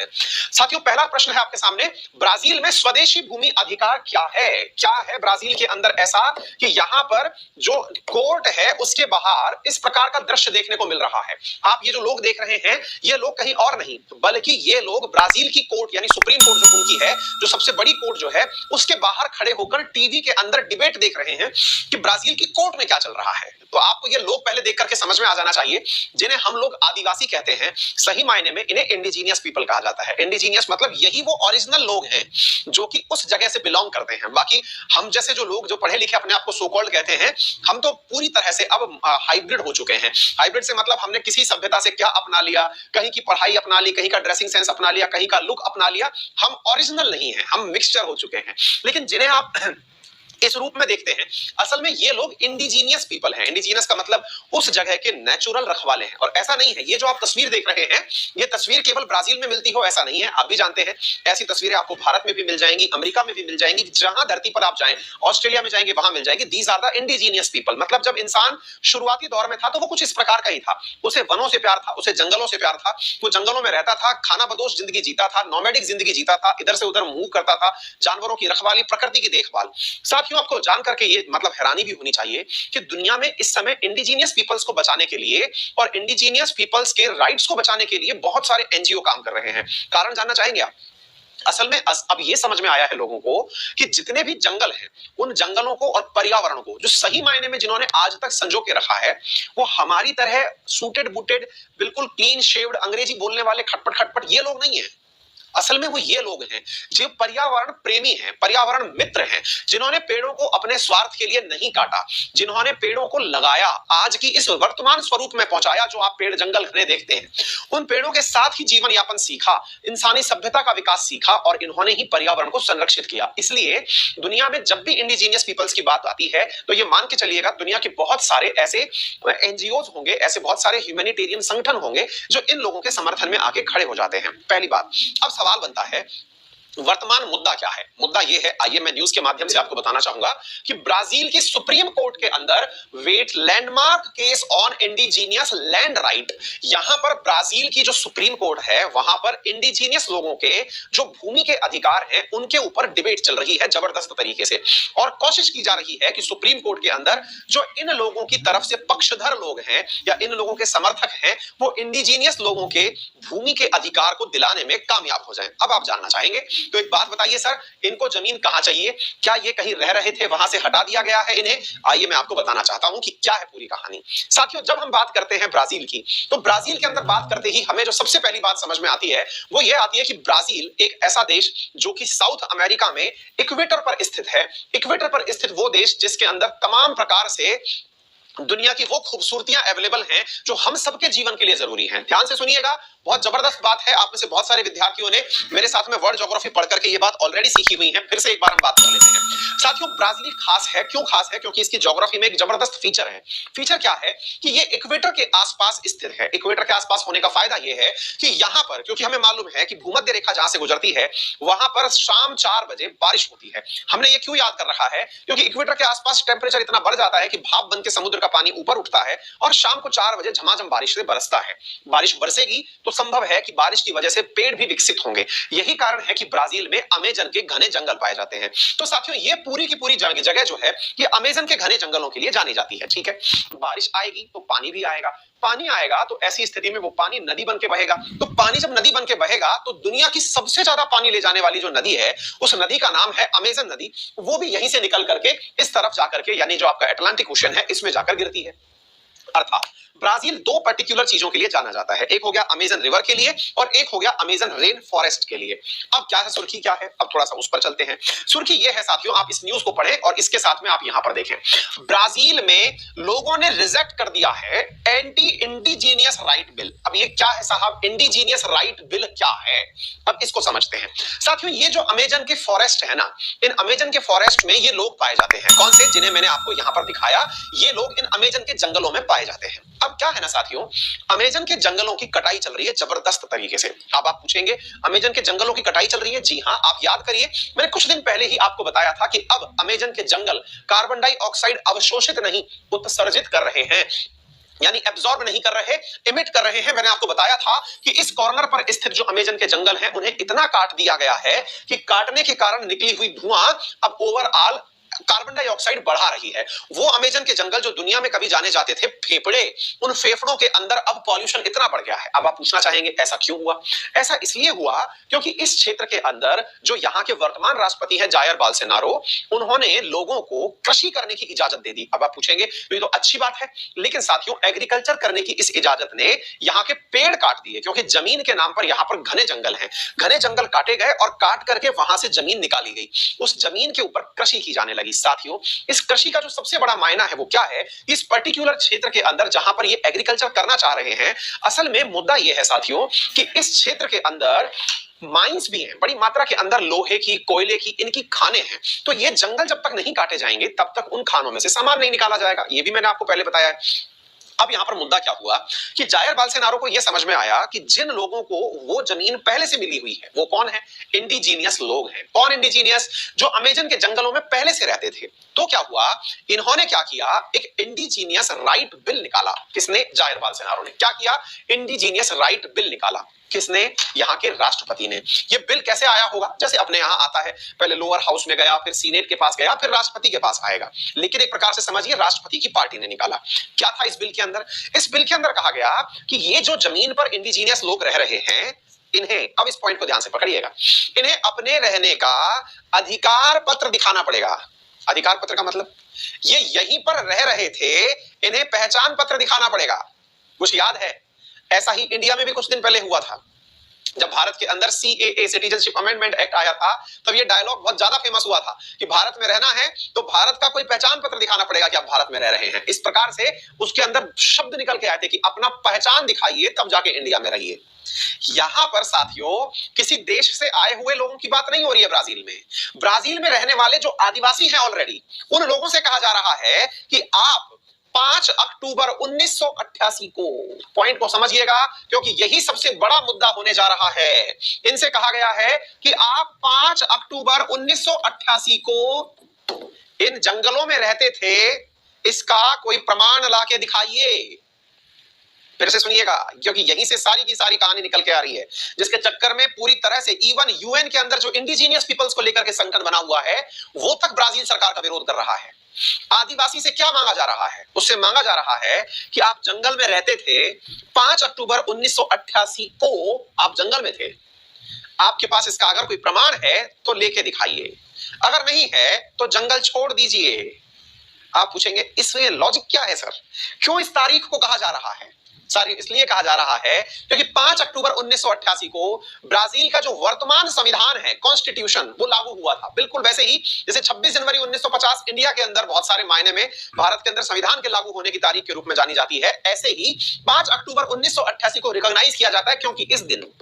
हैं। साथियों, पहला प्रश्न है आपके सामने, ब्राजील में स्वदेशी भूमि अधिकार क्या है? क्या है ब्राजील के अंदर ऐसा कि यहां पर जो कोर्ट है उसके बाहर इस प्रकार का दृश्य देखने को मिल रहा है? आप ये जो लोग देख रहे हैं, ये लोग कहीं और नहीं बल्कि ये लोग ब्राजील की कोर्ट यानी सुप्रीम कोर्ट जो उनकी है, जो सबसे बड़ी कोर्ट जो है, उसके बाहर खड़े होकर टीवी के अंदर डिबेट देख रहे हैं कि ब्राजील की कोर्ट में क्या चल रहा है। तो आपको ये लोग पहले देख करके समझ में आ जाना चाहिए, जिन्हें हम लोग आदिवासी कहते हैं, सही मायने में इन्हें इंडिजीनियस पीपल कहा जाता है। इंडिजीनियस मतलब यही वो ओरिजिनल लोग हैं जो कि उस जगह से बिलोंग करते हैं। बाकी हम जैसे जो लोग जो पढ़े लिखे अपने आप को सो कॉल्ड कहते हैं, हम तो पूरी तरह से अब हाइब्रिड हो चुके हैं। हाइब्रिड से मतलब हमने किसी सभ्यता से क्या अपना लिया, कहीं की पढ़ाई अपना ली, कहीं का ड्रेसिंग सेंस अपना लिया, कहीं का लुक अपना लिया। हम ओरिजिनल नहीं है, हम मिक्सचर हो चुके हैं। लेकिन जिन्हें आप इस रूप में देखते हैं, असल में ये लोग इंडिजीनियस पीपल हैं। इंडिजीनियस का मतलब उस जगह के नेचुरल रखवाले हैं। और ऐसा नहीं है, ये जो आप तस्वीर देख रहे हैं, ये तस्वीर केवल ब्राजील में मिलती हो ऐसा नहीं है। आप भी जानते हैं ऐसी तस्वीरें आपको भारत में भी मिल जाएंगी, अमेरिका में भी मिल जाएंगी, जहां धरती पर आप जाएं, ऑस्ट्रेलिया में जाएंगे वहां मिल जाएगी। These are the indigenous people. मतलब जब इंसान शुरुआती दौर में था तो वो कुछ इस प्रकार का ही था। उसे वनों से प्यार था, उसे जंगलों से प्यार था, वो जंगलों में रहता था, खाना बदोश जिंदगी जीता था, नोमैडिक जिंदगी जीता था, इधर से उधर मूव करता था, जानवरों की रखवाली, प्रकृति की देखभाल। साथियों, आपको जान करके ये मतलब हैरानी भी होनी चाहिए कि दुनिया में इस समय इंडिजीनियस पीपल्स को बचाने के लिए और इंडिजीनियस पीपल्स के राइट्स को बचाने के लिए बहुत सारे एनजीओ काम कर रहे हैं। कारण जानना चाहेंगे आप? असल में अब ये समझ में आया है लोगों को कि जितने भी जंगल हैं, उन जंगलों को और पर्यावरण को जो सही मायने में जिन्होंने आज तक संजो के रखा है, वो हमारी तरह सूटेड बूटेड बिल्कुल क्लीन शेव्ड अंग्रेजी बोलने वाले खटपट खटपट ये लोग नहीं है। असल में वो ये लोग हैं जो पर्यावरण प्रेमी हैं, पर्यावरण मित्र हैं, जिन्होंने पेड़ों को अपने स्वार्थ के लिए नहीं काटा, जिन्होंने पेड़ों को लगाया, आज की इस वर्तमान स्वरूप में पहुंचाया जो आप पेड़ जंगल घने देखते हैं। उन पेड़ों के साथ ही जीवन यापन सीखा, इंसानी सभ्यता का विकास सीखा और इन्होंने ही पर्यावरण को संरक्षित किया। इसलिए दुनिया में जब भी इंडिजीनियस पीपल्स की बात आती है तो ये मान के चलिएगा, दुनिया के बहुत सारे ऐसे एनजीओ होंगे, ऐसे बहुत सारे ह्यूमैनिटेरियन संगठन होंगे जो इन लोगों के समर्थन में आके खड़े हो जाते हैं। पहली बात। अब सवाल बनता है, वर्तमान मुद्दा क्या है? मुद्दा यह है, आइए मैं न्यूज के माध्यम से आपको बताना चाहूंगा कि ब्राजील की सुप्रीम कोर्ट के अंदर weigh landmark case on indigenous land right. यहां पर ब्राजील की जो सुप्रीम कोर्ट है, वहां पर इंडिजीनियस लोगों के जो भूमि के अधिकार हैं, उनके ऊपर डिबेट चल रही है जबरदस्त तरीके से। और कोशिश की जा रही है कि सुप्रीम कोर्ट के अंदर जो इन लोगों की तरफ से पक्षधर लोग हैं या इन लोगों के समर्थक हैं, वो इंडिजीनियस लोगों के भूमि के अधिकार को दिलाने में कामयाब हो जाएं। अब आप जानना चाहेंगे, तो एक बात बताइए सर, इनको जमीन कहां चाहिए? क्या ये कहीं रह रहे थे, वहां से हटा दिया गया है इन्हें? आइए मैं आपको बताना चाहता हूं कि क्या है पूरी कहानी। साथियों, जब हम बात करते हैं ब्राजील की, तो ब्राजील के अंदर बात करते ही हमें जो सबसे पहली बात समझ में आती है वो ये आती है कि ब्राजील एक ऐसा देश जो कि साउथ अमेरिका में इक्वेटर पर स्थित है। इक्वेटर पर स्थित वो देश जिसके अंदर तमाम प्रकार से दुनिया की वो खूबसूरतियां अवेलेबल हैं जो हम सबके जीवन के लिए जरूरी हैं। ध्यान से सुनिएगा, बहुत जबरदस्त बात है। आप में से बहुत सारे विद्यार्थियों ने मेरे साथ में वर्ल्ड ज्योग्राफी पढ़ करके ये बात ऑलरेडी सीखी हुई है। फिर से एक बार हम बात कर लेते हैं। साथियों, ब्राजील खास है। क्यों खास है? क्योंकि इसकी ज्योग्राफी में एक जबरदस्त फीचर है। फीचर क्या है कि ये इक्वेटर के आसपास स्थित है। इक्वेटर के आसपास होने का फायदा ये है कि यहां पर, क्योंकि हमें मालूम है कि भूमध्य रेखा जहां से गुजरती है, वहां पर शाम 4 बजे बारिश होती है। हमने ये क्यों याद कर रखा है? क्योंकि इक्वेटर के आसपास टेंपरेचर इतना बढ़ जाता है कि भाप बन के समुद्र का पानी ऊपर उठता है और शाम को 4 बजे झमाझम बारिश से बरसता है। बारिश बरसेगी तो संभव है कि बारिश की वजह से पेड़ भी विकसित होंगे। यही कारण है कि ब्राजील में अमेजन के घने जंगल पाए जाते हैं। तो साथियों, ये पूरी की पूरी जगह जो है, ये अमेजन के घने जंगलों के लिए जानी जाती है। ठीक है, बारिश आएगी तो पानी भी आएगा, पानी आएगा तो ऐसी स्थिति में वो पानी नदी बन के बहेगा। तो पानी जब नदी बन के बहेगा तो दुनिया की सबसे ज्यादा पानी ले जाने वाली जो नदी है, उस नदी का नाम है अमेजन नदी। वो भी यहीं से निकल करके इस तरफ जाकर के, यानी जो आपका अटलांटिक ओशन है, इसमें जाकर गिरती है। अर्थात ब्राजील 2 पर्टिकुलर चीजों के लिए जाना जाता है। एक हो गया अमेजन रिवर के लिए और एक हो गया अमेजन रेन फॉरेस्ट के लिए। अब क्या है सुर्खी, क्या है? अब थोड़ा सा उस पर चलते हैं। सुर्खी ये है साथियों, आप इस न्यूज को पढ़ें और इसके साथ में आप यहां पर देखें, ब्राजील में लोगों ने रिजेक्ट कर दिया है एंटी इंडिजीनियस राइट बिल। अब ये क्या है साहब, इंडिजीनियस राइट बिल क्या है? अब इसको समझते हैं। साथियों, ये जो अमेजन के फॉरेस्ट है ना, इन अमेजन के फॉरेस्ट में ये लोग पाए जाते हैं। कौन से? जिन्हें मैंने आपको यहां पर दिखाया, ये लोग इन अमेजन के जंगलों में पाए जाते हैं। अब क्या है ना साथियों, अमेजन के जंगलों की कटाई चल रही है जबरदस्त तरीके से। अब आप पूछेंगे, अमेजन के जंगलों की कटाई चल रही है? जी हां, आप याद करिए, मैंने कुछ दिन पहले ही आपको बताया था कि अब अमेजन के जंगल कार्बन डाइऑक्साइड अवशोषित नहीं, उत्सर्जित कर रहे हैं। यानी एब्जॉर्ब नहीं कर रहे, इमिट कर रहे हैं। मैंने आपको बताया था कि इस कॉर्नर पर स्थित जो अमेजन के जंगल हैं उन्हें इतना काट दिया गया है कि काटने के कारण निकली हुई धुआं अब ओवरऑल कार्बन डाइऑक्साइड बढ़ा रही है। वो अमेजन के जंगल जो दुनिया में कभी जाने जाते थे फेफड़े, उन फेफड़ों के अंदर अब पॉल्यूशन इतना बढ़ गया है। अब आप पूछना चाहेंगे ऐसा क्यों हुआ? ऐसा इसलिए हुआ क्योंकि इस क्षेत्र के अंदर जो यहाँ के वर्तमान राष्ट्रपति हैं जायर बोल्सोनारो, उन्होंने लोगों को कृषि करने की इजाजत दे दी। अब आप पूछेंगे तो ये तो अच्छी बात है, लेकिन साथियों एग्रीकल्चर करने की इस इजाजत ने यहाँ के पेड़ काट दिए, क्योंकि जमीन के नाम पर यहाँ पर घने जंगल हैं। घने जंगल काटे गए और काट करके वहां से जमीन निकाली गई। उस जमीन के ऊपर कृषि की जाने लगी। साथियों इस कृषि का जो सबसे बड़ा मायना है वो क्या है? इस पर्टिकुलर क्षेत्र के अंदर जहां पर ये एग्रीकल्चर करना चाह रहे हैं, असल में मुद्दा ये है साथियों कि इस क्षेत्र के अंदर माइंस भी हैं, बड़ी मात्रा के अंदर लोहे की, कोयले की, इनकी खाने हैं। तो ये जंगल जब तक नहीं काटे जाएंगे तब तक उन खानों में से सामान नहीं निकाला जाएगा। ये भी मैंने आपको पहले बताया है। अब यहां पर मुद्दा क्या हुआ कि जायर बोल्सोनारो को यह समझ में आया कि जिन लोगों को वो जमीन पहले से मिली हुई है वो कौन है? इंडिजीनियस लोग हैं। कौन इंडिजीनियस? जो अमेजन के जंगलों में पहले से रहते थे। तो क्या हुआ, इन्होंने क्या किया, एक इंडिजीनियस राइट बिल निकाला। किसने? जायर बोल्सोनारो ने। क्या किया? इंडिजीनियस राइट बिल निकाला। किसने? यहाँ के राष्ट्रपति ने। ये बिल कैसे आया होगा? जैसे अपने यहाँ आता है, पहले लोअर हाउस में गया, फिर सीनेट के पास गया, फिर राष्ट्रपति के पास आएगा। लेकिन एक प्रकार से समझिए राष्ट्रपति की पार्टी ने निकाला। क्या था इस बिल के अंदर? इस बिल के अंदर कहा गया कि ये जो जमीन पर इंडिजीनियस लोग रह रहे हैं, इन्हें, अब इस पॉइंट को ध्यान से पकड़िएगा, इन्हें अपने रहने का अधिकार पत्र दिखाना पड़ेगा। अधिकार पत्र का मतलब ये यहीं पर रह रहे थे, इन्हें पहचान पत्र दिखाना पड़ेगा। कुछ याद है? ऐसा ही इंडिया में भी कुछ दिन पहले हुआ था। जब भारत के अंदर सीएए सिटीजनशिप अमेंडमेंट एक्ट आया था, तब ये डायलॉग बहुत ज्यादा फेमस हुआ था कि भारत में रहना है तो भारत का कोई पहचान पत्र दिखाना पड़ेगा कि आप भारत में रह रहे हैं। इस प्रकार से उसके अंदर शब्द निकल के आए थे कि अपना पहचान दिखाइए तब जाके इंडिया में रहिए। यहां पर साथियों किसी देश से आए हुए लोगों की बात नहीं हो रही है। ब्राजील में रहने वाले जो आदिवासी हैं ऑलरेडी, उन लोगों से कहा जा रहा है कि आप 5 अक्टूबर 1988 को, पॉइंट को समझिएगा क्योंकि यही सबसे बड़ा मुद्दा होने जा रहा है। इनसे कहा गया है कि आप 5 अक्टूबर 1988 को इन जंगलों में रहते थे, इसका कोई प्रमाण लाके दिखाइए। फिर से सुनिएगा क्योंकि यहीं से सारी की सारी कहानी निकल के आ रही है, जिसके चक्कर में पूरी तरह से इवन यूएन के अंदर जो इंडिजीनियस पीपल्स को लेकर के संगठन बना हुआ है, वो तक ब्राजील सरकार का विरोध कर रहा है। आदिवासी से क्या मांगा जा रहा है? उससे मांगा जा रहा है कि आप जंगल में रहते थे, 5 अक्टूबर 1988 को आप जंगल में थे, आपके पास इसका अगर कोई प्रमाण है तो लेके दिखाइए, अगर नहीं है तो जंगल छोड़ दीजिए। आप पूछेंगे इसमें लॉजिक क्या है सर? क्यों इस तारीख को कहा जा रहा है? सारी इसलिए कहा जा रहा है क्योंकि 5 अक्टूबर 1988 को ब्राजील का जो वर्तमान संविधान है, कॉन्स्टिट्यूशन, वो लागू हुआ था। बिल्कुल वैसे ही जैसे 26 जनवरी 1950 इंडिया के अंदर बहुत सारे मायने में भारत के अंदर संविधान के लागू होने की तारीख के रूप में जानी जाती है, ऐसे ही 5 अक्टूबर 1988 को रिकॉग्नाइज किया जाता है क्योंकि इस दिन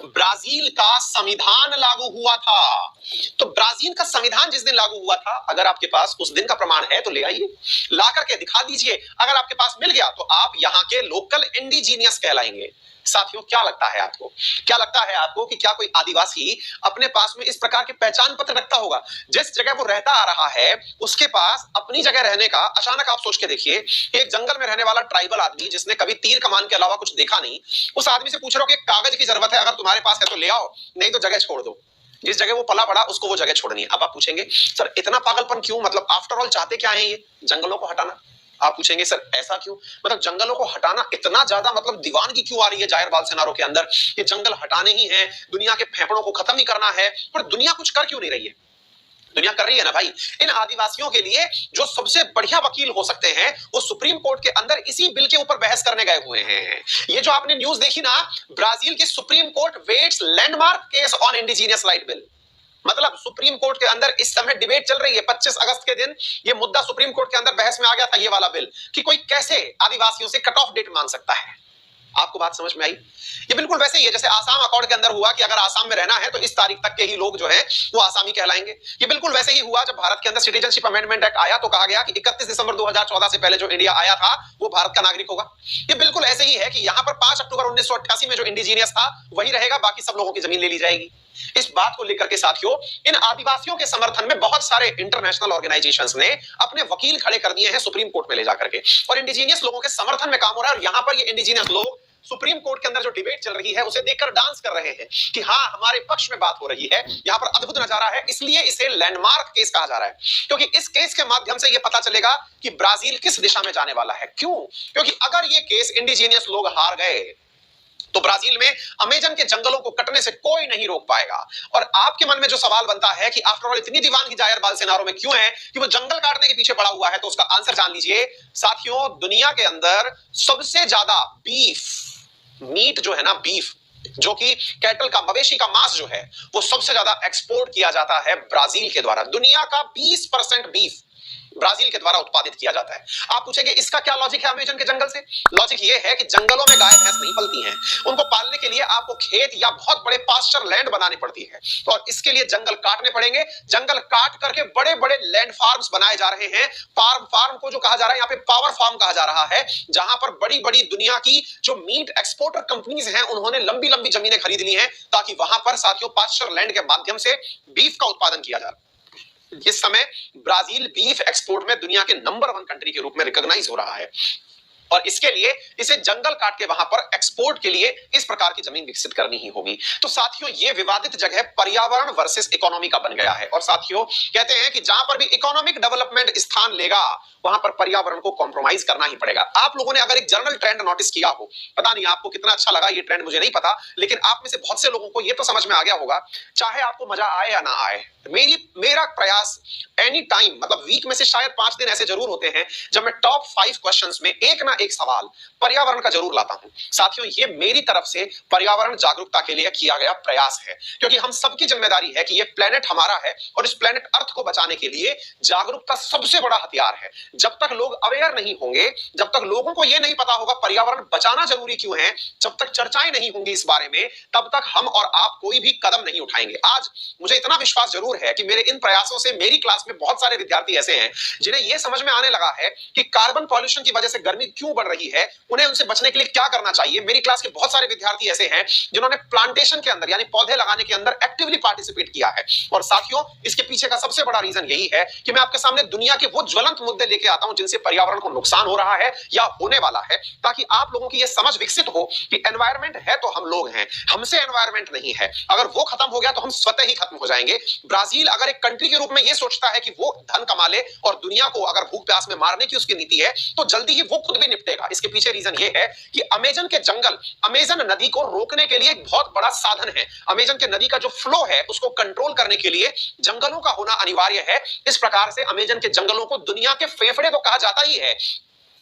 ब्राजील का संविधान लागू हुआ था। तो ब्राजील का संविधान जिस दिन लागू हुआ था, अगर आपके पास उस दिन का प्रमाण है तो ले आइए, ला करके दिखा दीजिए। अगर आपके पास मिल गया तो आप यहाँ के लोकल इंडिजीनियस कहलाएंगे। साथियों क्या लगता है आपको? क्या लगता है आपको कि क्या कोई आदिवासी अपने पास में इस प्रकार के पहचान पत्र रखता होगा? जिस जगह वो रहता आ रहा है उसके पास अपनी जगह रहने का, अचानक आप सोच के देखिए, एक जंगल में रहने वाला ट्राइबल आदमी जिसने कभी तीर कमान के अलावा कुछ देखा नहीं, उस आदमी से पूछ रहे हो कि कागज की जरूरत है, अगर तुम्हारे पास है तो ले आओ, नहीं तो जगह छोड़ दो। जिस जगह वो पला पड़ा उसको वो जगह छोड़नी है। अब आप पूछेंगे सर इतना पागलपन क्यों? मतलब आफ्टर ऑल चाहते क्या है ये? जंगलों को हटाना। आप पूछेंगे सर ऐसा क्यों? मतलब जंगलों को हटाना इतना ज्यादा मतलब दीवानगी क्यों आ रही है जायर बोल्सोनारो के अंदर? ये जंगल हटाने ही है, दुनिया के फेफड़ों को खत्म ही करना है, पर दुनिया कुछ कर क्यों नहीं रही है? दुनिया कर रही है ना भाई। इन आदिवासियों के लिए जो सबसे बढ़िया वकील हो सकते हैं वो सुप्रीम कोर्ट के अंदर इसी बिल के ऊपर बहस करने गए हुए हैं। ये जो आपने न्यूज देखी ना, ब्राजील की supreme court weighs landmark case on indigenous right bill. मतलब सुप्रीम कोर्ट के अंदर इस समय डिबेट चल रही है। 25 अगस्त के दिन ये मुद्दा सुप्रीम कोर्ट के अंदर बहस में आ गया था, ये वाला बिल, कि कोई कैसे आदिवासियों से कट ऑफ डेट मांग सकता है। आपको बात समझ में आई? ये बिल्कुल वैसे ही है जैसे आसाम अकॉर्ड के अंदर हुआ कि अगर आसाम में रहना है तो इस तारीख तक के ही लोग जो है वो आसामी कहलाएंगे। ये बिल्कुल वैसे ही हुआ जब भारत के अंदर सिटीजनशिप अमेंडमेंट एक्ट आया तो कहा गया कि 31 दिसंबर 2014 से पहले जो इंडिया आया था वो भारत का नागरिक होगा। ये बिल्कुल ऐसे ही है कि यहाँ पर 5 अक्टूबर 1988 में जो इंडिजीनियस था वही रहेगा, बाकी सब लोगों की जमीन ले ली जाएगी। इस बात को लेकर के साथियों इन आदिवासियों के समर्थन में बहुत सारे इंटरनेशनल ऑर्गेनाइजेशंस ने अपने वकील खड़े कर दिए हैं सुप्रीम कोर्ट में ले जाकर के, और इंडिजीनियस लोगों के समर्थन में काम हो रहा है। और यहां पर ये इंडिजीनियस लोग सुप्रीम कोर्ट के अंदर जो डिबेट चल रही है उसे देखकर डांस कर रहे हैं कि हाँ हमारे पक्ष में बात हो रही है। यहां पर अद्भुत नजारा है, इसलिए इसे लैंडमार्क केस कहा जा रहा है, क्योंकि इस केस के माध्यम से यह पता चलेगा कि ब्राजील किस दिशा में जाने वाला है। क्यों? क्योंकि अगर यह केस इंडिजीनियस लोग हार गए तो ब्राजील में अमेजन के जंगलों को कटने से कोई नहीं रोक पाएगा। और आपके मन में जो सवाल बनता है कि आफ्टर ऑल इतनी दीवानगी जायर बोल्सोनारो में क्यों है कि वो जंगल काटने के पीछे पड़ा हुआ है, तो उसका आंसर जान लीजिए साथियों। दुनिया के अंदर सबसे ज्यादा बीफ मीट जो है ना, बीफ जो कि कैटल का, मवेशी का मांस जो है, वो सबसे ज्यादा एक्सपोर्ट किया जाता है ब्राजील के द्वारा। दुनिया का 20% बीफ ब्राजील के द्वारा उत्पादित किया जाता है। आप पूछेंगे इसका क्या लॉजिक है अमेजन के जंगल से? लॉजिक ये है कि जंगलों में गाय भैंस नहीं पलती हैं, उनको पालने के लिए आपको खेत या बहुत बड़े पास्चर लैंड बनाने पड़ती है, और इसके लिए जंगल काटने पड़ेंगे। जंगल काट करके बड़े बड़े लैंड फार्म्स बनाए जा रहे हैं। फार्म को जो कहा जा रहा है यहाँ पे पावर फार्म कहा जा रहा है, जहां पर बड़ी बड़ी दुनिया की जो मीट एक्सपोर्टर कंपनीज हैं उन्होंने लंबी लंबी जमीनें खरीद ली हैं, ताकि वहां पर साथियों पास्चर लैंड के माध्यम से बीफ का उत्पादन किया जा रहा है। इस समय ब्राजील बीफ एक्सपोर्ट में दुनिया के नंबर 1 कंट्री के रूप में रिकॉग्नाइज हो रहा है, और इसके लिए इसे जंगल काट के वहां पर एक्सपोर्ट के लिए इस प्रकार की जमीन विकसित करनी ही होगी। तो साथियों ये विवादित जगह पर्यावरण वर्सेस इकोनॉमी का बन गया है, और साथियों कहते हैं कि जहां पर भी इकोनॉमिक डेवलपमेंट स्थान लेगा वहां पर पर्यावरण को कॉम्प्रोमाइज करना ही पड़ेगा। आप लोगों ने अगर एक जनरल ट्रेंड नोटिस किया हो, पता नहीं आपको कितना अच्छा लगा ये ट्रेंड, मुझे नहीं पता, लेकिन आप में से बहुत से लोगों को ये तो समझ में आ गया होगा, चाहे आपको मजा आए या ना आए, मेरा प्रयास एनी टाइम, मतलब वीक में से शायद 5 दिन ऐसे जरूर होते हैं जब मैं टॉप 5 क्वेश्चंस में एक ना एक सवाल पर्यावरण का जरूर लाता हूं। साथियों ये मेरी तरफ से पर्यावरण जागरूकता के लिए किया गया प्रयास है, क्योंकि हम सबकी जिम्मेदारी है कि ये प्लेनेट हमारा है, और इस प्लेनेट अर्थ को बचाने के लिए जागरूकता सबसे बड़ा हथियार है। जब तक लोग अवेयर नहीं होंगे, जब तक लोगों को यह नहीं पता होगा पर्यावरण बचाना जरूरी क्यों है, जब तक चर्चाएं नहीं होंगी इस बारे में, तब तक हम और आप कोई भी कदम नहीं उठाएंगे। आज मुझे इतना विश्वास जरूर है कि मेरे इन प्रयासों से मेरी क्लास में बहुत सारे विद्यार्थी ऐसे हैं जिन्हें यह समझ में आने लगा है कि कार्बन पॉल्यूशन की वजह से गर्मी क्यों बढ़ रही है, उन्हें उनसे बचने के लिए क्या करना चाहिए। मेरी क्लास के बहुत सारे विद्यार्थी ऐसे हैं जिन्होंने प्लांटेशन के अंदर यानी पौधे लगाने के अंदर एक्टिवली पार्टिसिपेट किया है। और साथियों इसके पीछे का सबसे बड़ा रीजन यही है कि मैं आपके सामने दुनिया के वो ज्वलंत मुद्दे लेके आता हूं जिनसे पर्यावरण को नुकसान हो रहा है या होने वाला है, ताकि आप लोगों की यह समझ विकसित हो कि एनवायरमेंट है तो हम लोग हैं, हमसे एनवायरमेंट नहीं है। अगर वो खत्म हो गया तो हम स्वतः ही खत्म हो जाएंगे। ब्राजील अगर एक कंट्री के रूप में यह सोचता है कि वो धन कमा ले और दुनिया को अगर भूख प्यास में मारने की उसकी नीति है, तो जल्दी ही वो खुद भी निपटेगा। इसके पीछे रीजन ये है कि अमेजन के जंगल अमेजन नदी को रोकने के लिए एक बहुत बड़ा साधन है। अमेजन के नदी का जो फ्लो है उसको कंट्रोल करने के लिए जंगलों का होना अनिवार्य है। इस प्रकार से अमेजन के जंगलों को दुनिया के फेफड़े तो कहा जाता ही है,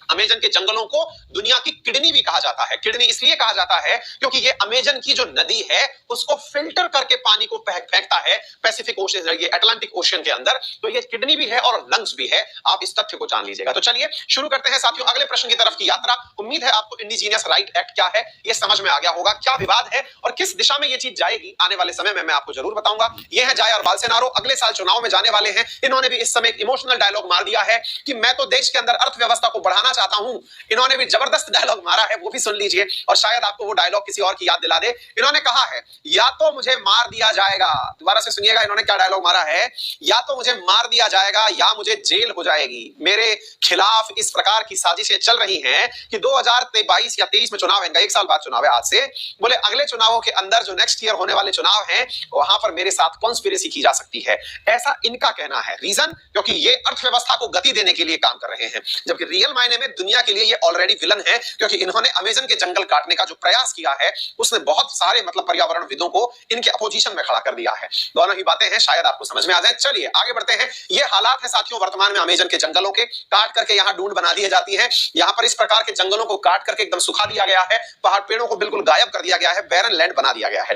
अमेजन के जंगलों को दुनिया की किडनी भी कहा जाता है। किडनी इसलिए कहा जाता है क्योंकि ये अमेजन की जो नदी है उसको फिल्टर करके पानी को फेंकता है पैसिफिक ओशन, ये अटलांटिक ओशन के अंदर। तो ये किडनी भी है और लंग्स भी है, आप इस तथ्य को जान लीजिएगा। तो चलिए शुरू करते हैं साथियों अगले प्रश्न की तरफ की यात्रा। उम्मीद है आपको इंडिजीनियस राइट एक्ट क्या है ये समझ में आ गया होगा, क्या विवाद है और किस दिशा में ये चीज जाएगी आने वाले समय में मैं आपको जरूर बताऊंगा। ये है जायर बोल्सोनारो, अगले साल चुनाव में जाने वाले हैं। इन्होंने भी इस समय एक इमोशनल डायलॉग मार दिया है कि मैं तो देश के अंदर अर्थव्यवस्था को बढ़ाना चाहता हूं। इन्होंने भी जबरदस्त डायलॉग मारा है, वो भी सुन लीजिए और शायद आपको वो डायलॉग किसी और की याद दिला दे। इन्होंने कहा है या तो मुझे मार दिया जाएगा, दोबारा से सुनिएगा इन्होंने क्या डायलॉग मारा है, या तो मुझे मार दिया जाएगा या मुझे जेल हो जाएगी। मेरे खिलाफ इस प्रकार की साजिशें चल रही हैं कि 2022 या 23 में चुनाव है, इनका 1 साल बाद चुनाव है आज से, बोले अगले चुनावों के अंदर जो नेक्स्ट ईयर होने वाले चुनाव हैं वहां पर मेरे साथ कॉन्स्पिरेसी की जा सकती है, ऐसा इनका कहना है। रीजन क्योंकि ये अर्थव्यवस्था को गति देने के लिए काम कर रहे हैं, जबकि रियल मायने में दुनिया के लिए ये ऑलरेडी विलन है, क्योंकि इन्होंने अमेजन के जंगल काटने का जो प्रयास किया है उसने बहुत सारे मतलब पर्यावरणविदों को इनके अपोजिशन में खड़ा कर दिया है। दोनों ही बातें हैं, शायद आपको समझ में आ जाए। चलिए आगे बढ़ते हैं। ये हालात है साथियों वर्तमान में अमेजन के जंगलों के, काट करके यहाँ ढूंढ बना दी जाती है। यहाँ पर इस प्रकार के जंगलों को काट करके एकदम सुखा दिया गया है, पहाड़ पेड़ों को बिल्कुल गायब कर दिया गया है, बैरन लैंड बना दिया गया है।